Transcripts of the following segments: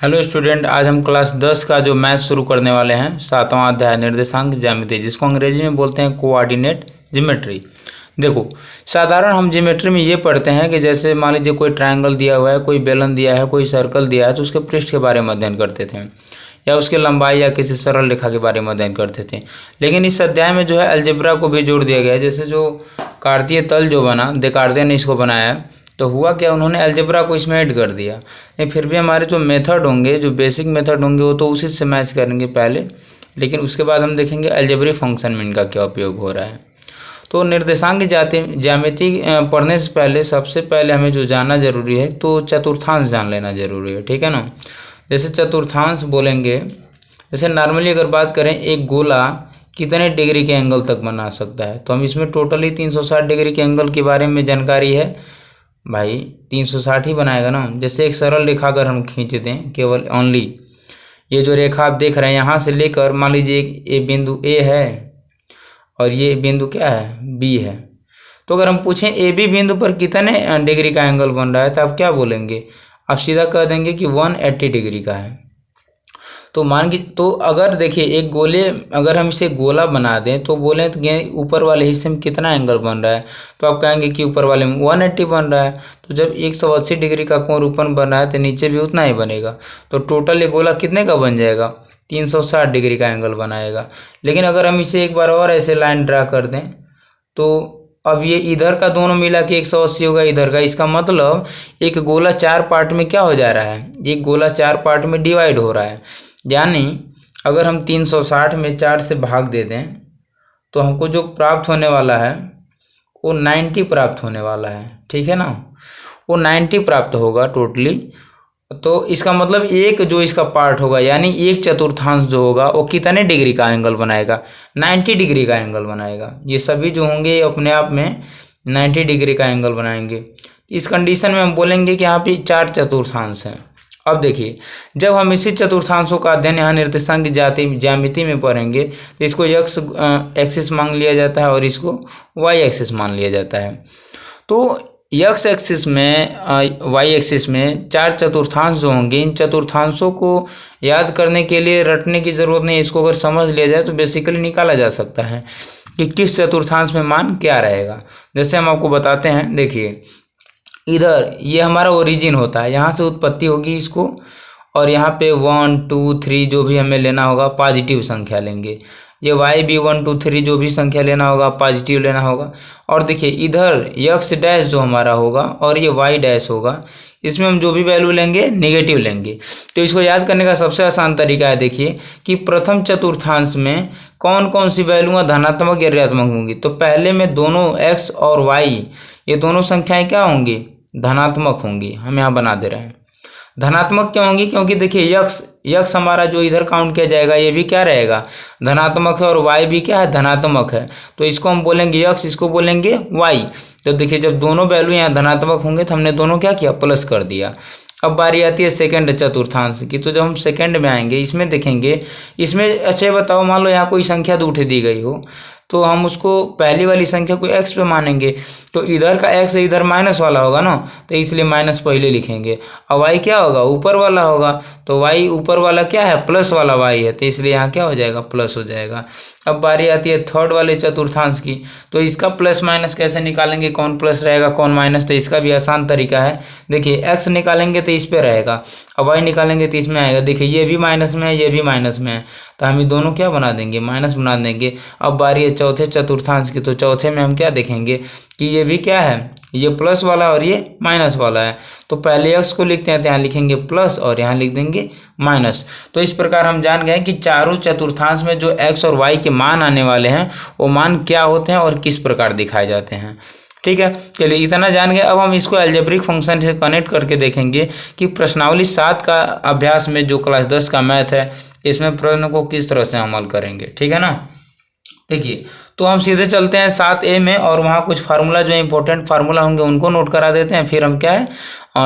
Hello student, आज हम class 10 का जो मैथ शुरू करने वाले हैं। 7वां अध्याय निर्देशांक ज्यामिति, जिसको अंग्रेजी में बोलते हैं कोऑर्डिनेट ज्योमेट्री। देखो, साधारण हम ज्योमेट्री में ये पढ़ते हैं कि जैसे मान लीजिए कोई ट्रायंगल दिया हुआ है, कोई बेलन दिया है, कोई सर्कल दिया है, तो उसके पृष्ठ के बारे में अध्ययन करते थे, या उसके लंबाई या किसी सरल रेखा के बारे में अध्ययन करते थे। लेकिन इस अध्याय में जो है अलजेब्रा को भी जोड़ दिया गया है। जैसे जो कार्तीय तल जो बना, देकार्ते ने इसको बनाया, तो हुआ क्या, उन्होंने अलजेब्रा को इसमें ऐड कर दिया। लेकिन फिर भी हमारे जो मेथड होंगे, जो बेसिक मेथड होंगे, वो तो उसी से मैच करेंगे पहले, लेकिन उसके बाद हम देखेंगे अलजेब्रिक फंक्शन में इनका क्या उपयोग हो रहा है। तो निर्देशांक ज्यामिति पढ़ने से पहले सबसे पहले हमें जो जानना जरूरी है, तो चतुर्थांश जान लेना जरूरी है, ठीक है ना। जैसे चतुर्थांश बोलेंगे, जैसे नॉर्मली अगर बात करें, एक गोला कितने डिग्री के एंगल तक बना सकता है, तो हम इसमें टोटली 360 डिग्री के एंगल के बारे में जानकारी है भाई। 360 ही बनाएगा ना। जैसे एक सरल रेखा अगर हम खींच दें, केवल ओनली ये जो रेखा आप देख रहे हैं, यहाँ से लेकर मान लीजिए एक ए बिंदु ए है और ये बिंदु क्या है, बी है। तो अगर हम पूछें ए बी बिंदु पर कितने डिग्री का एंगल बन रहा है, तो आप क्या बोलेंगे, आप सीधा कह देंगे कि 180 डिग्री का है। तो मान के, तो अगर देखिए एक गोले, अगर हम इसे गोला बना दें तो बोले तो ऊपर वाले हिस्से में कितना एंगल बन रहा है, तो आप कहेंगे कि ऊपर वाले में 180 बन रहा है। तो जब 180 डिग्री का कोण ऊपर बन रहा है, तो नीचे भी उतना ही बनेगा। तो टोटल ये गोला कितने का बन जाएगा, 360 डिग्री का एंगल बनाएगा। लेकिन अगर हम इसे एक बार और ऐसे लाइन ड्रा कर दें, तो अब ये इधर का दोनों मिला के 180 होगा, इधर का। इसका मतलब एक गोला 4 पार्ट में क्या हो जा रहा है, एक गोला 4 पार्ट में डिवाइड हो रहा है। यानी अगर हम 360 में 4 से भाग दे दें, तो हमको जो प्राप्त होने वाला है वो 90 प्राप्त होने वाला है, ठीक है ना। वो 90 प्राप्त होगा टोटली। तो इसका मतलब एक जो इसका पार्ट होगा, यानी एक चतुर्थांश जो होगा, वो कितने डिग्री का एंगल बनाएगा, 90 डिग्री का एंगल बनाएगा। ये सभी जो होंगे ये अपने आप में 90 डिग्री का एंगल बनाएंगे। इस कंडीशन में हम बोलेंगे कि यहाँ पे 4 चतुर्थांश हैं। अब देखिए, जब हम इसी चतुर्थांशों का अध्ययन यहाँ निर्देशांक ज्यामिति में पढ़ेंगे, तो इसको एक्स एक्सिस मान लिया जाता है और इसको वाई एक्सिस मान लिया जाता है। तो एक्स एक्सिस में, वाई एक्सिस में 4 चतुर्थांश जो होंगे, इन चतुर्थांशों को याद करने के लिए रटने की ज़रूरत नहीं। इसको अगर समझ लिया जाए तो बेसिकली निकाला जा सकता है कि किस चतुर्थांश में मान क्या रहेगा। जैसे हम आपको बताते हैं, देखिए इधर ये हमारा ओरिजिन होता है, यहाँ से उत्पत्ति होगी इसको, और यहाँ पे 1 2 3 जो भी हमें लेना होगा पॉजिटिव संख्या लेंगे। ये y भी 1 2 3 जो भी संख्या लेना होगा पॉजिटिव लेना होगा। और देखिए इधर x डैश जो हमारा होगा और ये y डैश होगा, इसमें हम जो भी वैल्यू लेंगे नेगेटिव लेंगे। तो इसको याद करने का सबसे आसान तरीका है, देखिए कि प्रथम चतुर्थांश में कौन कौन सी वैल्यूआँ धनात्मक या ऋणात्मक होंगी। तो पहले में दोनों x और y, ये दोनों संख्याएं क्या होंगी, धनात्मक होंगी। हम यहाँ बना दे रहे हैं। धनात्मक क्यों होंगी, क्योंकि देखिए यक्स हमारा जो इधर काउंट किया जाएगा ये भी क्या रहेगा, धनात्मक है, और वाई भी क्या है, धनात्मक है। तो इसको हम बोलेंगे यक्स, इसको बोलेंगे वाई। तो देखिए जब दोनों वैल्यू यहाँ धनात्मक होंगे तो हमने दोनों क्या किया, प्लस कर दिया। अब बारी आती है सेकंड चतुर्थांश की। तो जब हम सेकंड में आएंगे, इसमें देखेंगे, इसमें अच्छा बताओ, मान लो यहाँ कोई संख्या दो उठे दी गई हो, तो हम उसको पहली वाली संख्या को x पे मानेंगे। तो इधर का x इधर माइनस वाला होगा ना, तो इसलिए माइनस पहले लिखेंगे। और y क्या होगा, ऊपर वाला होगा। तो y ऊपर वाला क्या है, प्लस वाला y है, तो इसलिए यहाँ क्या हो जाएगा, प्लस हो जाएगा। अब बारी आती है थर्ड वाले चतुर्थांश की। तो इसका प्लस माइनस कैसे निकालेंगे, कौन प्लस रहेगा कौन माइनस, तो इसका भी आसान तरीका है। देखिए x निकालेंगे तो इस पे रहेगा, और y निकालेंगे तो इसमें आएगा। देखिए ये भी माइनस में है, ये भी माइनस में है, तो हम ये दोनों क्या बना देंगे, माइनस बना देंगे। अब बारी है चौथे चतुर्थांश की। तो चौथे में हम क्या देखेंगे कि ये भी क्या है, ये प्लस वाला और ये माइनस वाला है। तो पहले x को लिखते हैं तो यहाँ लिखेंगे प्लस और यहाँ लिख देंगे माइनस। तो इस प्रकार हम जान गए कि चारों चतुर्थांश में जो x और y के मान आने वाले हैं वो मान क्या होते हैं और किस प्रकार दिखाए जाते हैं। ठीक है, चलिए इतना जान गए। अब हम इसको अलजेब्रिक फंक्शन से कनेक्ट करके देखेंगे कि प्रश्नावली 7 का अभ्यास में जो क्लास 10 का मैथ है, इसमें प्रश्न को किस तरह से अमल करेंगे। ठीक है ना। देखिए, तो हम सीधे चलते हैं 7A में, और वहाँ कुछ फार्मूला जो इंपॉर्टेंट फार्मूला होंगे उनको नोट करा देते हैं। फिर हम क्या है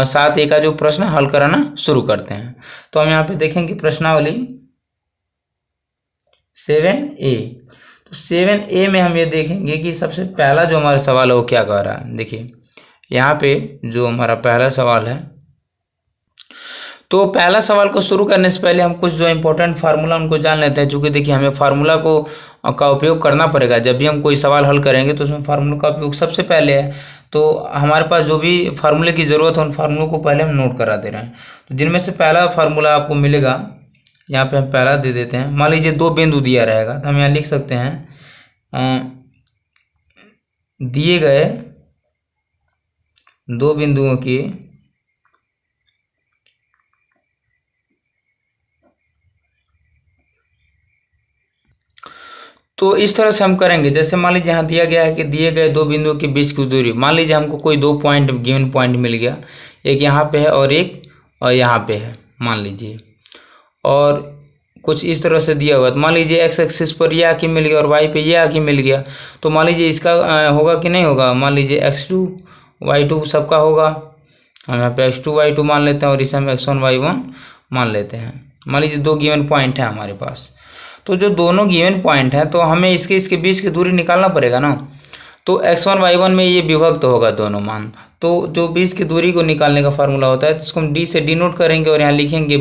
7A का जो प्रश्न हल कराना शुरू करते हैं। तो हम यहाँ पे देखेंगे प्रश्नावली 7A। तो 7A में हम ये देखेंगे कि सबसे पहला जो हमारा सवाल है वो क्या कह रहा है। देखिए यहाँ पे जो हमारा पहला सवाल है, तो पहला सवाल को शुरू करने से पहले हम कुछ जो इम्पोर्टेंट फार्मूला उनको जान लेते हैं, चूँकि देखिए हमें फार्मूला को का उपयोग करना पड़ेगा जब भी हम कोई सवाल हल करेंगे, तो उसमें फार्मूला का उपयोग सबसे पहले है। तो हमारे पास जो भी फार्मूले की ज़रूरत है उन फार्मूलों को पहले हम नोट करा दे रहे हैं। तो जिनमें से पहला फार्मूला आपको मिलेगा, यहाँ पे हम पहला दे देते हैं। मान लीजिए 2 बिंदु दिया रहेगा, तो हम यहाँ लिख सकते हैं दिए गए 2 बिंदुओं की तो इस तरह से हम करेंगे। जैसे मान लीजिए यहाँ दिया गया है कि दिए गए 2 बिंदुओं के बीच की दूरी, मान लीजिए हमको कोई 2 पॉइंट गिवन पॉइंट मिल गया, एक यहाँ पे है और एक और यहाँ पे है मान लीजिए, और कुछ इस तरह से दिया हुआ। तो मान लीजिए एक्स एक्सिस पर ये आके मिल गया और वाई पे ये आके मिल गया, तो मान लीजिए इसका होगा कि नहीं होगा। मान लीजिए x2 y2 सबका होगा, हम यहाँ पे x2 y2 मान लेते हैं और इसे हम x1 y1 मान लेते हैं। मान लीजिए 2 गिवन पॉइंट है हमारे पास, तो जो दोनों गिवन पॉइंट हैं तो हमें इसके बीच की दूरी निकालना पड़ेगा ना। तो x1 y1 में ये विभक्त होगा दोनों मान, तो जो बीच की दूरी को निकालने का फार्मूला होता है, जिसको हम d से डिनोट करेंगे और यहाँ लिखेंगे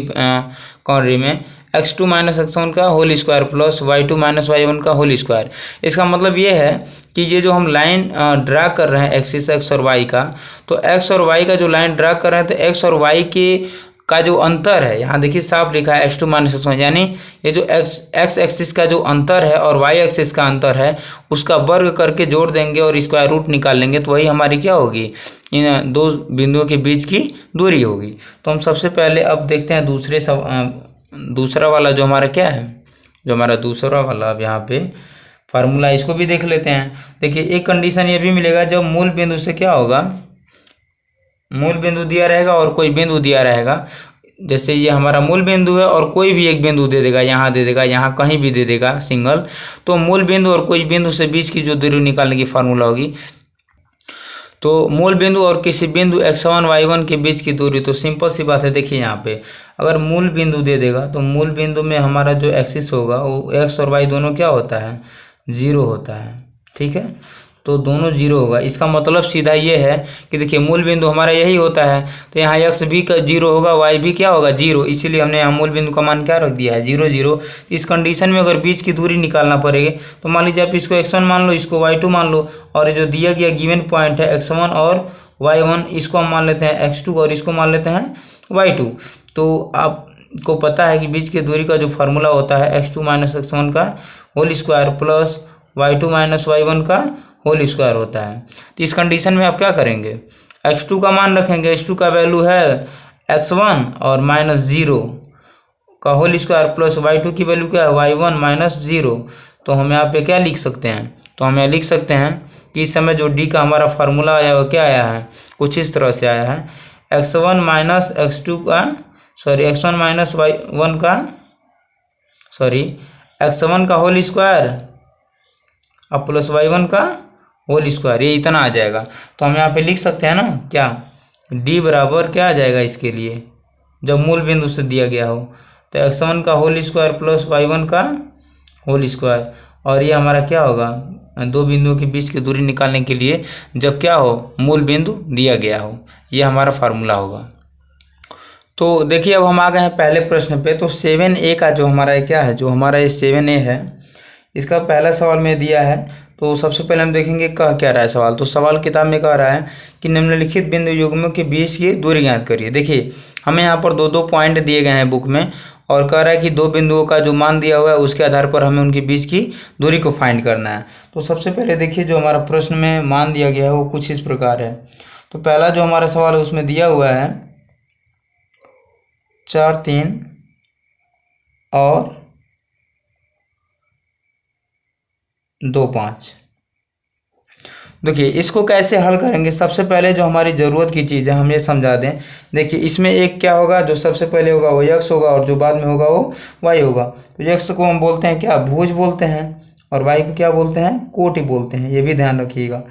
कॉर्नरी में x2 माइनस x1 का whole square plus y2 minus y1 का होल स्क्वायर। इसका मतलब ये है कि ये जो हम लाइन ड्रा कर रहे हैं एक्सिस x और y का, तो x और y का जो लाइन ड्रा कर रहे हैं, तो x और y का जो अंतर है, यहाँ देखिए साफ लिखा है x2 माइनस x1, यानी ये जो x एक्सिस का जो अंतर है और y एक्सिस का अंतर है उसका वर्ग करके जोड़ देंगे और स्क्वायर रूट निकाल लेंगे, तो वही हमारी क्या होगी, इन 2 बिंदुओं के बीच की दूरी होगी। तो हम सबसे पहले अब देखते हैं दूसरा वाला जो हमारा क्या है, जो हमारा दूसरा वाला अब यहाँ पे फार्मूला, इसको भी देख लेते हैं। देखिए एक कंडीशन ये भी मिलेगा, जब मूल बिंदु से क्या होगा, मूल बिंदु दिया रहेगा और कोई बिंदु दिया रहेगा, जैसे ये हमारा मूल बिंदु है और कोई भी एक बिंदु दे देगा, यहाँ दे देगा, यहाँ कहीं भी दे देगा सिंगल, तो मूल बिंदु और कोई बिंदु से बीच की जो दूरी निकालने की फार्मूला होगी, तो मूल बिंदु और किसी बिंदु x1 y1 के बीच की दूरी, तो सिंपल सी बात है। देखिए यहाँ पे अगर मूल बिंदु दे देगा तो मूल बिंदु में हमारा जो एक्सिस होगा वो x और y दोनों क्या होता है, 0 होता है, ठीक है। तो दोनों 0 होगा, इसका मतलब सीधा ये है कि देखिए मूल बिंदु हमारा यही होता है, तो यहाँ x भी 0 होगा, y भी क्या होगा 0, इसीलिए हमने यहाँ मूल बिंदु का मान क्या रख दिया है 0 0। इस कंडीशन में अगर बीच की दूरी निकालना पड़ेगी, तो मान लीजिए आप इसको x1 मान लो, इसको y2 मान लो, और जो दिया गया गिवन पॉइंट है x1 और y1, इसको हम मान लेते हैं x2 और इसको मान लेते हैं y2। तो आपको पता है कि बीच की दूरी का जो फार्मूला होता है x2 माइनस x1 का whole square plus y2 minus y1 का होल स्क्वायर होता है। तो इस कंडीशन में आप क्या करेंगे, x2 का मान रखेंगे, x2 का वैल्यू है x1 और माइनस 0 का होल स्क्वायर प्लस y2 की वैल्यू क्या है y1 माइनस 0। तो हम यहाँ पे क्या लिख सकते हैं, तो हम यहाँ लिख सकते हैं कि इस समय जो d का हमारा फार्मूला आया वो क्या आया है, कुछ इस तरह से आया है, x1 माइनस x2 का x1 माइनस y1 का x1 का होल स्क्वायर अब प्लस y1 का होल स्क्वायर, ये इतना आ जाएगा। तो हम यहाँ पे लिख सकते हैं ना क्या, d बराबर क्या आ जाएगा इसके लिए, जब मूल बिंदु से दिया गया हो, तो x1 का होल स्क्वायर प्लस y1 का होल स्क्वायर, और ये हमारा क्या होगा 2 बिंदुओं के बीच की दूरी निकालने के लिए जब क्या हो, मूल बिंदु दिया गया हो, ये हमारा फार्मूला होगा। तो देखिए अब हम आ गए हैं पहले प्रश्न पे। तो 7A का जो हमारा क्या है, जो हमारा ये 7A है, इसका पहला सवाल में दिया है। तो सबसे पहले हम देखेंगे कह क्या रहा है सवाल। तो सवाल किताब में कह रहा है कि निम्नलिखित बिंदु युग्मों के बीच की दूरी ज्ञात करिए। देखिए हमें यहाँ पर 2 पॉइंट दिए गए हैं बुक में, और कह रहा है कि 2 बिंदुओं का जो मान दिया हुआ है उसके आधार पर हमें उनके बीच की दूरी को फाइंड करना है। तो सबसे पहले देखिए जो हमारा प्रश्न में मान दिया गया है वो कुछ इस प्रकार है। तो पहला जो हमारा सवाल है उसमें दिया हुआ है 4 3 और 2 5। देखिए इसको कैसे हल करेंगे, सबसे पहले जो हमारी ज़रूरत की चीज़ है हम ये समझा दें। देखिए इसमें एक क्या होगा, जो सबसे पहले होगा वो x होगा और जो बाद में होगा वो y होगा। तो x को हम बोलते हैं क्या, भुज बोलते हैं, और y को क्या बोलते हैं, कोटि बोलते हैं, ये भी ध्यान रखिएगा।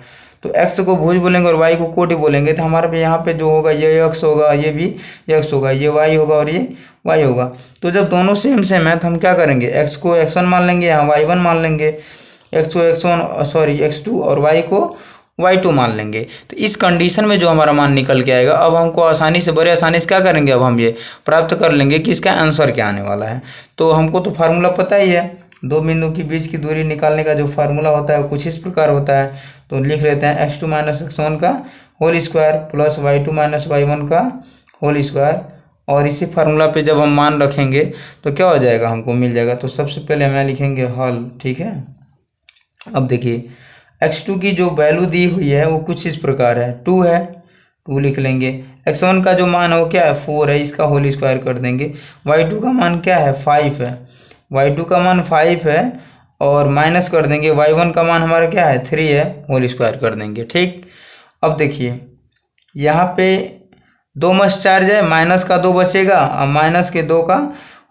तो x को भुज बोलेंगे और y को कोटि बोलेंगे, तो हमारे पे यहाँ पे जो होगा ये x होगा, ये भी x होगा, ये y होगा और ये y होगा। तो जब दोनों सेम सेम है तो हम क्या करेंगे, x को x1 मान लेंगे, यहाँ y1 मान लेंगे, x2 और y को y2 मान लेंगे। तो इस कंडीशन में जो हमारा मान निकल के आएगा, अब हमको आसानी से, बड़े आसानी से क्या करेंगे, अब हम ये प्राप्त कर लेंगे कि इसका आंसर क्या आने वाला है। तो हमको तो फार्मूला पता ही है, दो बिंदु के बीच की दूरी निकालने का जो फार्मूला होता है वो कुछ इस प्रकार होता है। तो लिख लेते हैं x2 - x1 का whole square plus y2 - y1 का होल स्क्वायर, और इसी फार्मूला पे जब हम मान रखेंगे तो क्या हो जाएगा, हमको मिल जाएगा। तो सबसे पहले हमें लिखेंगे हल, ठीक है। अब देखिए x2 की जो वैल्यू दी हुई है वो कुछ इस प्रकार है, 2 है, 2 लिख लेंगे। x1 का जो मान है वो क्या है, 4 है, इसका होल स्क्वायर कर देंगे। y2 का मान क्या है, 5 है, y2 का मान 5 है, और माइनस कर देंगे, y1 का मान हमारा क्या है, 3 है, होल स्क्वायर कर देंगे, ठीक। अब देखिए यहाँ पे 2 × 4 जाए, माइनस का 2 बचेगा, और माइनस के 2 का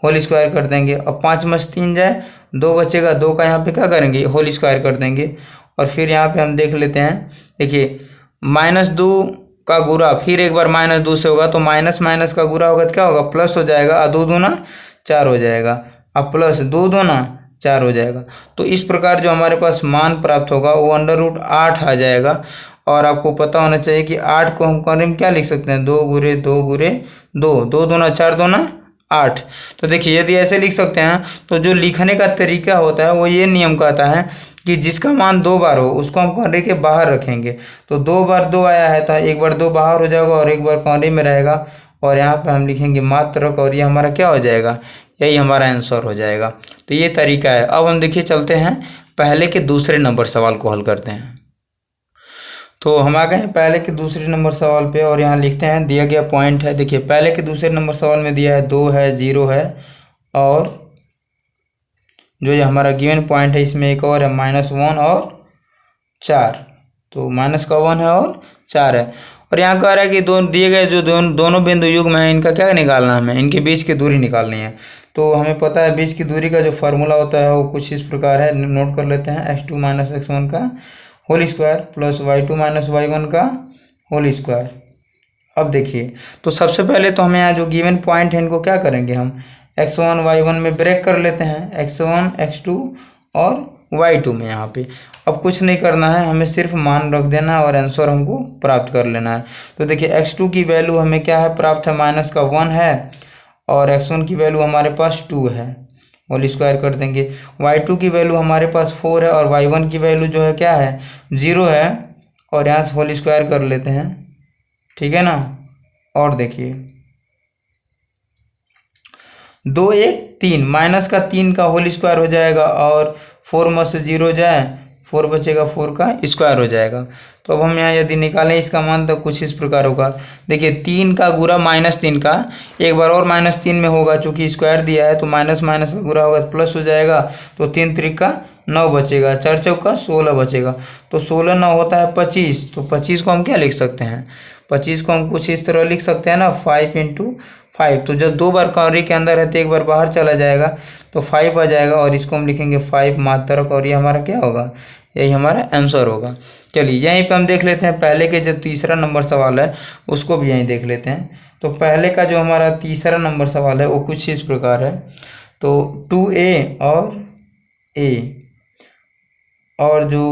होल स्क्वायर कर देंगे। अब 5 × 3 जाए, 2 बचेगा, 2 का यहाँ पे क्या करेंगे, होल स्क्वायर कर देंगे। और फिर यहाँ पे हम देख लेते हैं, देखिए -2 का गुणा फिर एक बार -2 से होगा, तो माइनस माइनस का गुणा होगा तो क्या होगा, प्लस हो जाएगा, और 2 दूना 4 हो जाएगा, अब प्लस 2 दूना 4 हो जाएगा। तो इस प्रकार जो हमारे पास मान प्राप्त होगा वो √8 आ जाएगा। और आपको पता होना चाहिए कि 8 को हम कॉर्नर में क्या लिख सकते हैं, 2 × 2 × 2, 2 दूना 4, 2 ना 8। तो देखिए यदि ऐसे लिख सकते हैं तो जो लिखने का तरीका होता है वो ये नियम कहता है कि जिसका मान 2 बार हो उसको हम कॉर्नर के बाहर रखेंगे। तो 2 बार 2 आया है तो एक बार 2 बाहर हो जाएगा और एक बार कॉर्नर में रहेगा, और यहाँ पे हम लिखेंगे मात्रक, और ये हमारा क्या हो जाएगा, यही हमारा आंसर हो जाएगा। तो ये तरीका है। अब हम देखिए चलते हैं पहले के दूसरे नंबर सवाल को हल करते हैं। तो हम आ गए हैं पहले के दूसरे नंबर सवाल पे, और यहाँ लिखते हैं दिया गया पॉइंट है। देखिए पहले के दूसरे नंबर सवाल में दिया है 2 है, 0 है, और जो ये हमारा गिवन पॉइंट है इसमें एक और है -1 और 4। तो माइनस का 1 है और 4 है, और यहाँ कह रहा है कि दिए गए जो दोनों बिंदु युग्म है इनका क्या निकालना है, हमें इनके बीच की दूरी निकालनी है। तो हमें पता है बीच की दूरी का जो फार्मूला होता है वो कुछ इस प्रकार है, नोट कर लेते हैं, x2 - x1 का whole square plus y2 - y1 का होल स्क्वायर। अब देखिए तो सबसे पहले तो हमें यहाँ जो गिवन पॉइंट है इनको क्या करेंगे, हम x1 y1 में ब्रेक कर लेते हैं, x1 x2 और y2 में यहाँ पे। अब कुछ नहीं करना है, हमें सिर्फ मान रख देना है और आंसर हमको प्राप्त कर लेना है। तो देखिए x2 की वैल्यू हमें क्या है प्राप्त है, -1 है, और x1 की वैल्यू हमारे पास 2 है, होल स्क्वायर कर देंगे। y2 की वैल्यू हमारे पास 4 है, और y1 की वैल्यू जो है क्या है, 0 है, और यहाँ से होल स्क्वायर कर लेते हैं, ठीक है ना। और देखिए 2 1 3, माइनस का 3 का होल स्क्वायर हो जाएगा, और 4 में से 0 जाए, 4 बचेगा, 4 का स्क्वायर हो जाएगा। तो अब हम यहाँ यदि निकालें इसका मान तो कुछ इस प्रकार होगा। देखिए 3 का गुणा -3 का एक बार और -3 में होगा, चूँकि स्क्वायर दिया है तो माइनस माइनस का गुणा होगा तो प्लस हो जाएगा। तो 3 3 का 9 बचेगा, 4 चौका 16 बचेगा। तो 16 9 होता है 25। तो 25 को हम क्या लिख सकते हैं, 25 को हम कुछ इस तरह लिख सकते हैं ना, 5 × 5। तो जब 2 बार कॉर्नर के अंदर है तो एक बार बाहर चला जाएगा तो 5 आ जाएगा, और इसको हम लिखेंगे 5 मात्रक, और ये हमारा क्या होगा, यही हमारा आंसर होगा। चलिए यहीं पे हम देख लेते हैं पहले के जो तीसरा नंबर सवाल है उसको भी यहीं देख लेते हैं। तो पहले का जो हमारा तीसरा नंबर सवाल है वो कुछ इस प्रकार है। तो 2a और a, और जो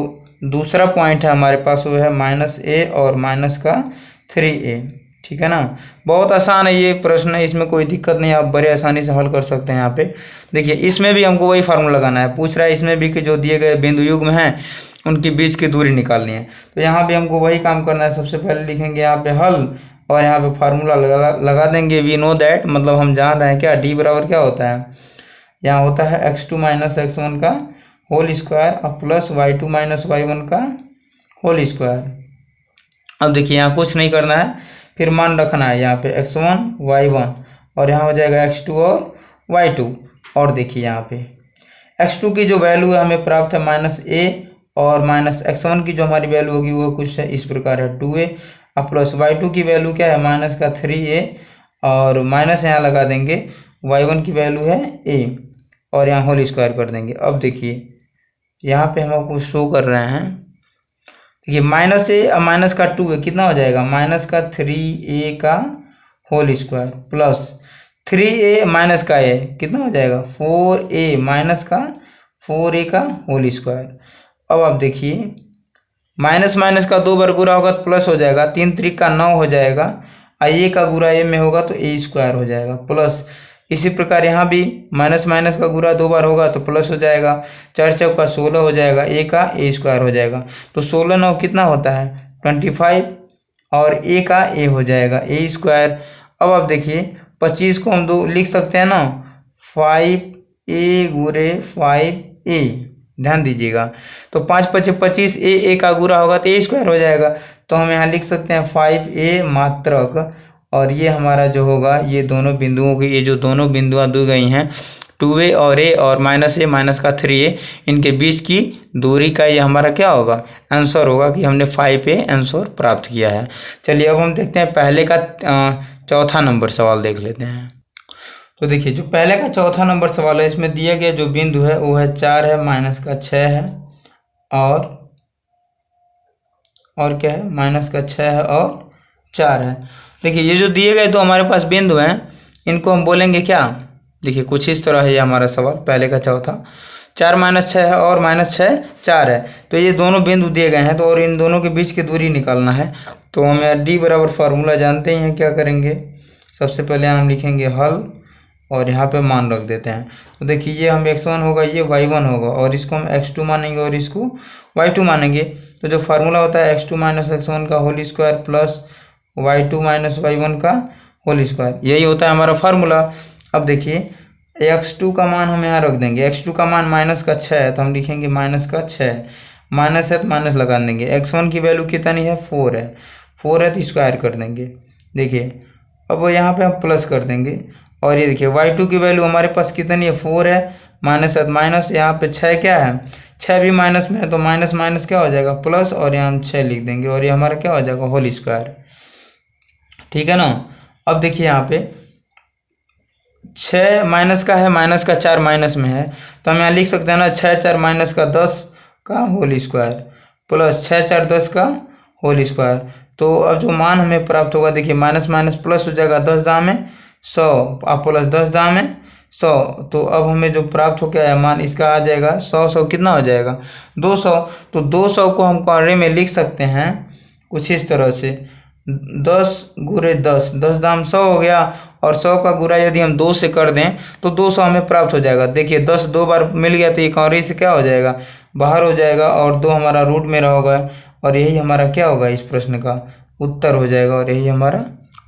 दूसरा पॉइंट है हमारे पास वो है -a और -3a, ठीक है ना। बहुत आसान है ये प्रश्न है, इसमें कोई दिक्कत नहीं, आप बड़े आसानी से हल कर सकते हैं। यहाँ पे देखिए इसमें भी हमको वही फार्मूला लगाना है, पूछ रहा है इसमें भी कि जो दिए गए बिंदु युग्म हैं उनकी बीच की दूरी निकालनी है। तो यहाँ भी हमको वही काम करना है। सबसे पहले लिखेंगे यहाँ पे हल, और यहाँ पे फार्मूला लगा देंगे। वी नो दैट, मतलब हम जान रहे हैं क्या, d बराबर क्या होता है, यहाँ होता है x2 - x1 का whole square plus y2 - y1 का होल स्क्वायर। अब देखिए यहाँ कुछ नहीं करना है, फिर मान रखना है यहाँ पे x1 y1, और यहाँ हो जाएगा x2 और y2। और देखिए यहाँ पे x2 की जो वैल्यू है हमें प्राप्त है -a, और -x1 की जो हमारी वैल्यू होगी वो कुछ इस प्रकार है 2a, अब प्लस y2 की वैल्यू क्या है -3a, और माइनस यहाँ लगा देंगे, y1 की वैल्यू है a, और यहाँ होल स्क्वायर कर देंगे। अब देखिए यहाँ पे हम आपको शो कर रहे हैं, देखिए -a और माइनस का 2a कितना हो जाएगा, -3a का whole square plus 3a minus का a कितना हो जाएगा, 4a माइनस का 4a का होल स्क्वायर। अब आप देखिए माइनस माइनस का 2 बार गुणा होगा तो प्लस हो जाएगा, 3 त्रिक का 9 हो जाएगा, ए का गुणा ए में होगा तो ए स्क्वायर हो जाएगा प्लस। इसी प्रकार यहाँ भी माइनस माइनस का गुणा 2 बार होगा तो प्लस हो जाएगा, 4 चौका 16 हो जाएगा, ए का ए स्क्वायर हो जाएगा। तो 16 9 कितना होता है 25, और ए का ए हो जाएगा ए स्क्वायर। अब आप देखिए 25 को हम दो लिख सकते हैं ना, 5a गुणे 5a, ध्यान दीजिएगा। तो 5 5 25, ए का गुणा होगा तो ए स्क्वायर हो जाएगा। तो हम यहाँ लिख सकते हैं 5a मात्रक, और ये हमारा जो होगा ये दोनों बिंदुओं की, ये जो दोनों बिंदुआं दी गई हैं 2a और a और -a माइनस का 3a, इनके बीच की दूरी का ये हमारा क्या होगा आंसर होगा कि हमने 5a आंसर प्राप्त किया है। चलिए अब हम देखते हैं पहले का चौथा नंबर सवाल देख लेते हैं। तो देखिए जो पहले का चौथा नंबर सवाल है, इसमें दिया गया जो बिंदु है वो है 4 है, माइनस का 6 है, और क्या है माइनस का 6 है और 4 है। देखिए ये जो दिए गए तो हमारे पास बिंदु हैं, इनको हम बोलेंगे क्या, देखिए कुछ इस तरह है ये हमारा सवाल पहले का चौथा। 4 माइनस 6 है और -6 4 है, तो ये दोनों बिंदु दिए गए हैं, तो और इन दोनों के बीच की दूरी निकालना है। तो हमें d बराबर फार्मूला जानते ही हैं, क्या करेंगे सबसे पहले हम लिखेंगे हल, और यहाँ पे मान रख देते हैं। तो देखिए ये हम x1 होगा, ये y1 होगा, और इसको हम x2 मानेंगे और इसको y2 मानेंगे। तो जो फार्मूला होता है x2 माइनस x1 का whole square plus y2 minus y1 का होल स्क्वायर, यही होता है हमारा फार्मूला। अब देखिए x2 का मान हम यहाँ रख देंगे, x2 का मान माइनस का 6 है, तो हम लिखेंगे माइनस का 6, माइनस है तो माइनस लगा देंगे। x1 की वैल्यू कितनी है 4 है, 4 है तो स्क्वायर कर देंगे। देखिए अब यहाँ पे हम प्लस कर देंगे, और ये देखिए y2 की वैल्यू हमारे पास कितनी है 4 है, माइनस है तो माइनस, यहाँ पे 6 क्या है 6 भी माइनस में है, तो माइनस माइनस क्या हो जाएगा प्लस, और यहाँ हम 6 लिख देंगे, और ये हमारा क्या हो जाएगा होल स्क्वायर, ठीक है ना। अब देखिए यहाँ पे 6 माइनस का है, माइनस का 4 माइनस में है, तो हम यहाँ लिख सकते हैं ना 6 4 माइनस का 10 का होल स्क्वायर प्लस 6 4 10 का होल स्क्वायर। तो अब जो मान हमें प्राप्त होगा, देखिए माइनस माइनस प्लस हो जाएगा, 10 दाम में 100 आप प्लस 10 दाम में 100, तो अब हमें जो प्राप्त हो गया है मान इसका आ जाएगा 100 कितना हो जाएगा 200। तो 200 को हम कार्य में लिख सकते हैं कुछ इस तरह से, 10 गुणे 10, 10 दाम 100 हो गया, और 100 का गुणा यदि हम 2 से कर दें तो 200 हमें प्राप्त हो जाएगा। देखिए 10 2 बार मिल गया तो ये कौरी से क्या हो जाएगा बाहर हो जाएगा, और 2 हमारा रूट में रहोगा, और यही हमारा क्या होगा इस प्रश्न का उत्तर हो जाएगा, और यही हमारा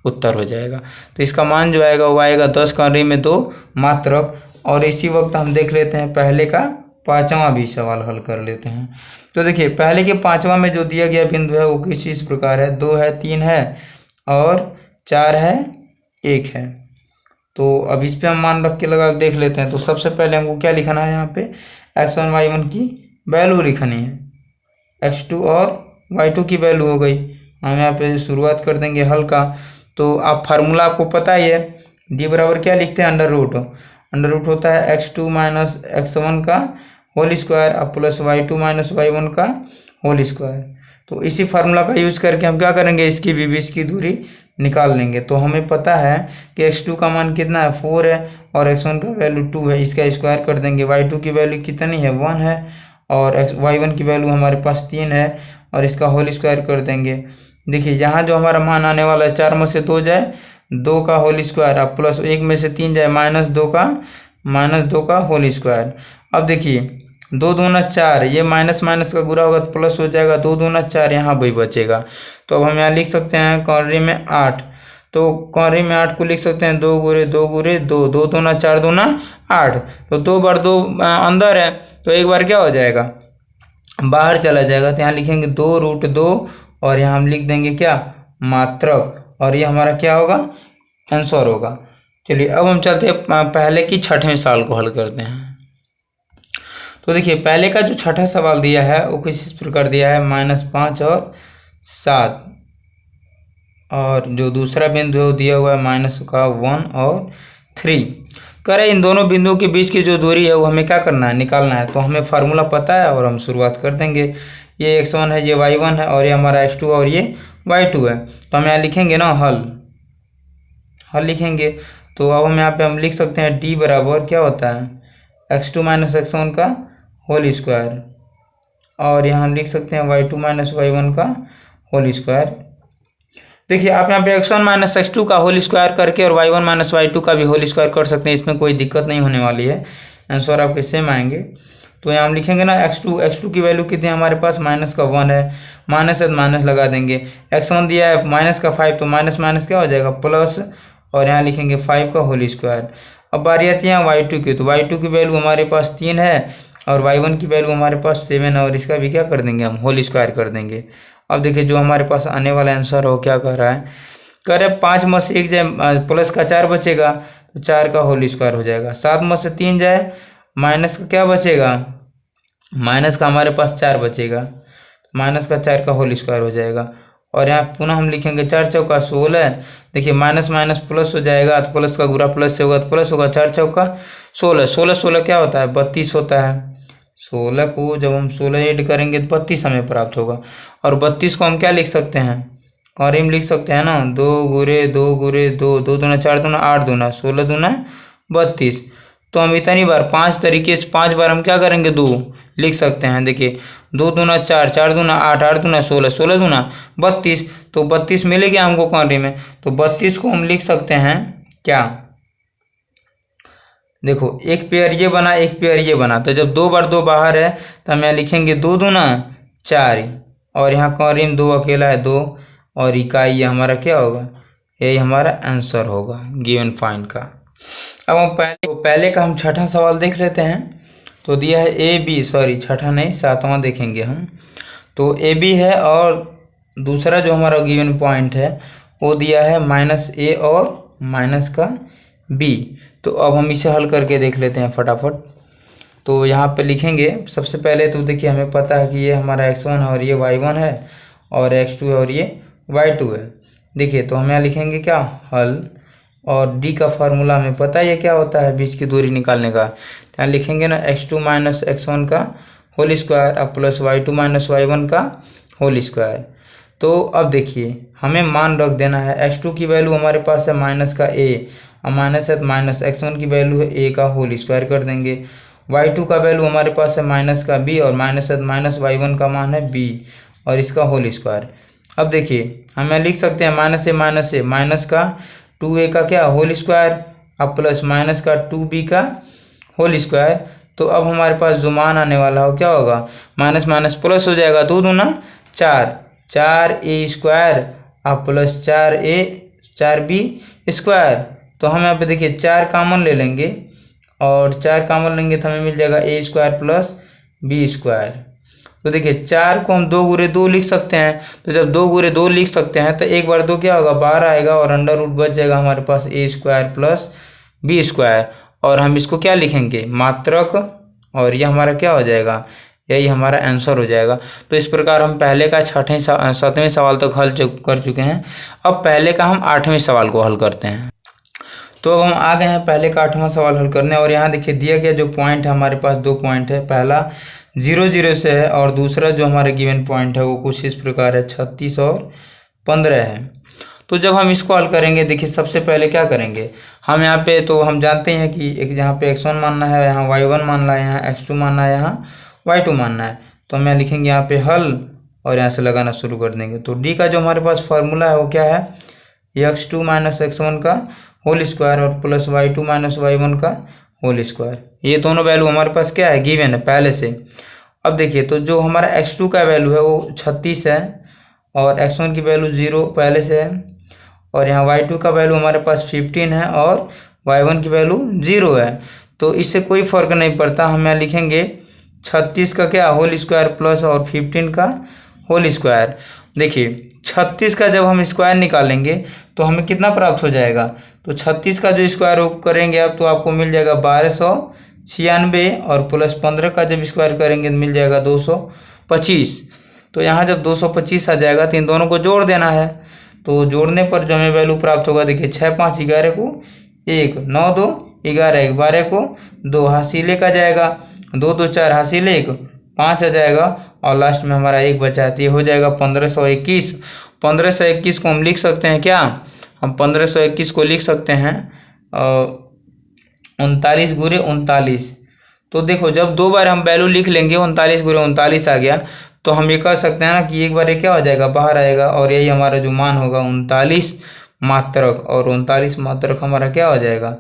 उत्तर हो जाएगा। तो इसका मान जो आएगा वो आएगा 10 कौरी में 2 मात्रक। और इसी वक्त हम देख लेते हैं पहले का पाँचवां भी सवाल हल कर लेते हैं। तो देखिए पहले के पाँचवां में जो दिया गया बिंदु है वो कुछ इस प्रकार है, 2 है 3 है और 4 है 1 है। तो अब इस पे हम मान रख के लगा देख लेते हैं। तो सबसे पहले हमको क्या लिखना है, यहाँ पे x1 y1 की वैल्यू लिखनी है, x2 और y2 की वैल्यू हो गई। हम यहाँ पे शुरुआत कर देंगे हल का। तो आप फार्मूला आपको पता ही है, d बराबर क्या लिखते हैं अंडर रूट होता है x2 माइनस x1 का होल स्क्वायर अब प्लस y2 माइनस y1 का होल स्क्वायर। तो इसी फार्मूला का यूज करके हम क्या करेंगे, इसकी भी बीच की दूरी निकाल लेंगे। तो हमें पता है कि x2 का मान कितना है 4 है और x1 का वैल्यू 2 है, इसका स्क्वायर कर देंगे। y2 की वैल्यू कितनी है 1 है और y1 की वैल्यू हमारे पास 3 है और इसका होल स्क्वायर कर देंगे। देखिए यहाँ जो हमारा मान आने वाला है 4 में से 2 जाए 2 का होल स्क्वायर अब प्लस 1 में से 3 जाए माइनस 2 का होल स्क्वायर। अब देखिए 2 दूना 4, ये माइनस माइनस का गुणा होगा तो प्लस हो जाएगा, 2 दूना 4 यहाँ भी बचेगा। तो अब हम यहाँ लिख सकते हैं कौनरी में 8, तो कौनरी में 8 को लिख सकते हैं 2 गुणे 2 गुणे 2, 2 दूना 4 दूना 8। तो 2 बार 2 अंदर है तो एक बार क्या हो जाएगा बाहर चला जाएगा। तो यहाँ लिखेंगे 2√2 और यहाँ हम लिख देंगे क्या मात्रक, और ये हमारा क्या होगा आंसर होगा। चलिए अब हम चलते हैं पहले की छठवें सवाल को हल करते हैं। तो देखिए पहले का जो छठा सवाल दिया है वो किस प्रकार दिया है -5 और 7, और जो दूसरा बिंदु है वो दिया हुआ है -1 और 3। कह रहे इन दोनों बिंदुओं के बीच की जो दूरी है वो हमें क्या करना है निकालना है। तो हमें फार्मूला पता है और हम शुरुआत कर देंगे। ये x1 है, ये y1 है और ये हमारा x2 और ये y2 है। तो हम यहाँ लिखेंगे ना हल लिखेंगे। तो अब हम यहाँ पे हम लिख सकते हैं d बराबर क्या होता है x2 माइनस x1 का होल स्क्वायर और यहाँ हम लिख सकते हैं y2 माइनस y1 का होल स्क्वायर। देखिए आप यहाँ पे x1 माइनस x2 का होल स्क्वायर करके और y1 माइनस y2 का भी होल स्क्वायर कर सकते हैं, इसमें कोई दिक्कत नहीं होने वाली है, आंसर आपके सेम आएंगे। तो यहाँ हम लिखेंगे ना x2 की वैल्यू कितनी है हमारे पास, माइनस का 1 है, माइनस है तो माइनस लगा देंगे। x1 दिया है माइनस का 5, तो माइनस माइनस क्या हो जाएगा प्लस, और यहाँ लिखेंगे 5 का होल स्क्वायर। अब बारी आती है y2 की, तो y2 की वैल्यू हमारे पास 3 है और y1 की वैल्यू हमारे पास 7 है, और इसका भी क्या कर देंगे हम, होल स्क्वायर कर देंगे। अब देखिए जो हमारे पास आने वाला आंसर हो क्या कह रहा है, कह रहे 5 में से 1 जाए प्लस का 4 बचेगा तो 4 का होल स्क्वायर हो जाएगा। 7 में से 3 जाए माइनस का क्या बचेगा, माइनस का हमारे पास 4 बचेगा, माइनस का 4 का होल स्क्वायर हो जाएगा। और यहाँ पुनः हम लिखेंगे 4 चौका 16। देखिए माइनस माइनस प्लस हो जाएगा, तो प्लस का गुणा प्लस से होगा तो प्लस होगा, 4 चौका 16, 16 16 क्या होता है 32 होता है। 16 को जब हम 16 ऐड करेंगे तो 32 हमें प्राप्त होगा। और 32 को हम क्या लिख सकते हैं, कॉरी में लिख सकते हैं ना, 2 गुरे 2 गुरे 2, 2 दूना 4 दूना 8 दूना 16 दूना 32। तो हम इतनी बार 5 तरीके से 5 बार हम क्या करेंगे 2 लिख सकते हैं। देखिए 2 दूना 4, 4 दूना 8, 8 दूना 16, 16 दूना 32, तो 32 मिलेगा हमको कॉरी में। तो 32 को हम लिख सकते हैं क्या, देखो एक पेयर ये बना एक पेयर ये बना, तो जब 2 बार 2 बाहर है तो हम यहाँ लिखेंगे 2 दूना 4, और यहाँ कॉरी में 2 अकेला है 2, और इकाई ये हमारा क्या होगा, यही हमारा आंसर होगा गिवन पॉइंट का। अब हम पहले का हम छठा सवाल देख लेते हैं। तो दिया है ए बी, सॉरी छठा नहीं 7वां देखेंगे हम। तो ए बी है और दूसरा जो हमारा गिवन पॉइंट है वो दिया है -a और माइनस का b। तो अब हम इसे हल करके देख लेते हैं फटाफट। तो यहाँ पे लिखेंगे सबसे पहले, तो देखिए हमें पता है कि ये हमारा x1 है और ये y1 है और x2 है और ये y2 है। देखिए तो हम यहाँ लिखेंगे क्या, हल, और d का फार्मूला हमें पता है ये क्या होता है, बीच की दूरी निकालने का। यहाँ लिखेंगे ना x2 माइनस x1 का होल स्क्वायर अब प्लस y2 माइनस y1 का होल स्क्वायर। तो अब देखिए हमें मान रख देना है, x2 की वैल्यू हमारे पास है माइनस का a, और माइनस है तो माइनस x1 की वैल्यू है a का होल स्क्वायर कर देंगे। y2 का वैल्यू हमारे पास है माइनस का b, और माइनस है तो माइनस y1 का मान है b और इसका होल स्क्वायर। अब देखिए हमें लिख सकते हैं माइनस माइनस का 2a का क्या होल स्क्वायर अब प्लस माइनस का 2b का होल स्क्वायर। तो अब हमारे पास जो मान आने वाला हो क्या होगा, माइनस माइनस प्लस हो जाएगा, 2 दूना 4, 4a स्क्वायर अब प्लस 4b स्क्वायर। तो हम यहाँ पे देखिए 4 कामन ले लेंगे, और 4 कामन लेंगे तो हमें मिल जाएगा a square plus b square. तो देखिए 4 को हम 2 गुरे 2 लिख सकते हैं, तो जब 2 गुरे 2 लिख सकते हैं तो 1 बार 2 क्या होगा 12 आएगा, और अंडर रूट बच जाएगा हमारे पास a square plus b square. और हम इसको क्या लिखेंगे मात्रक, और ये हमारा क्या हो जाएगा, यही हमारा आंसर हो जाएगा। तो इस प्रकार हम पहले का 7वें सवाल तक हल कर चुके हैं। अब पहले का हम 8वें सवाल को हल करते हैं। तो अब हम आ गए हैं पहले का 8वां सवाल हल करने, और यहाँ देखिए दिया गया जो पॉइंट है हमारे पास 2 पॉइंट है, पहला 0 0 से है और दूसरा जो हमारे गिवन पॉइंट है वो कुछ इस प्रकार है 36 और 15 है। तो जब हम इसको हल करेंगे, देखिए सबसे पहले क्या करेंगे हम यहाँ पे, तो हम जानते हैं कि एक यहाँ पे x1 मानना है, यहाँ y1 मानना है, यहाँ x2 मानना है, यहाँ y2 मानना है। तो हम यहाँ लिखेंगे यहाँ पे हल, और यहाँ से लगाना शुरू कर देंगे। तो d का जो हमारे पास फार्मूला है वो क्या है, x2 माइनस x1 का होल स्क्वायर और प्लस y2 माइनस y1 का होल स्क्वायर। ये दोनों वैल्यू हमारे पास क्या है, गिवन है पहले से। अब देखिए तो जो हमारा x2 का वैल्यू है वो 36 है, और x1 की वैल्यू 0 पहले से है, और यहाँ y2 का वैल्यू हमारे पास 15 है और y1 की वैल्यू 0 है। तो इससे कोई फ़र्क नहीं पड़ता, हम यहाँ लिखेंगे 36 का क्या होल स्क्वायर प्लस और 15 का होल स्क्वायर। देखिए 36 का जब हम स्क्वायर निकालेंगे तो हमें कितना प्राप्त हो जाएगा, तो 36 का जो स्क्वायर करेंगे आप तो आपको मिल जाएगा 1296, और प्लस 15 का जब स्क्वायर करेंगे तो मिल जाएगा 225। तो यहाँ जब 225 आ जाएगा तो इन दोनों को जोड़ देना है। तो जोड़ने पर जो हमें वैल्यू प्राप्त होगा, देखिए 6 5 11 को 1, 9 2 11, 12 को 2 हासिले का जाएगा, 2 2 4 हासिले 1 5 आ जाएगा, और लास्ट में हमारा 1 बचा है, तो ये हो जाएगा 1521। 1521 को हम लिख सकते हैं क्या, हम 1521 को लिख सकते हैं 39 गुरे 39, तो देखो जब 2 बार हम वैल्यू लिख लेंगे 39 गुणे 39 आ गया, तो हम ये कह सकते हैं ना कि एक बार ये क्या हो जाएगा, बाहर आएगा, और यही हमारा जो मान होगा 39 मात्रक, और 39 मात्रक हमारा क्या हो जाएगा,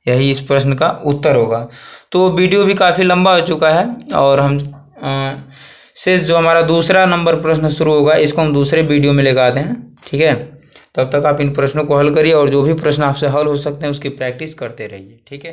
यही इस प्रश्न का उत्तर होगा। तो वीडियो भी काफ़ी लंबा हो चुका है, और हम शेष जो हमारा दूसरा नंबर प्रश्न शुरू होगा इसको हम दूसरे वीडियो में लेकर आते हैं, ठीक है। तब तक आप इन प्रश्नों को हल करिए, और जो भी प्रश्न आपसे हल हो सकते हैं उसकी प्रैक्टिस करते रहिए, ठीक है।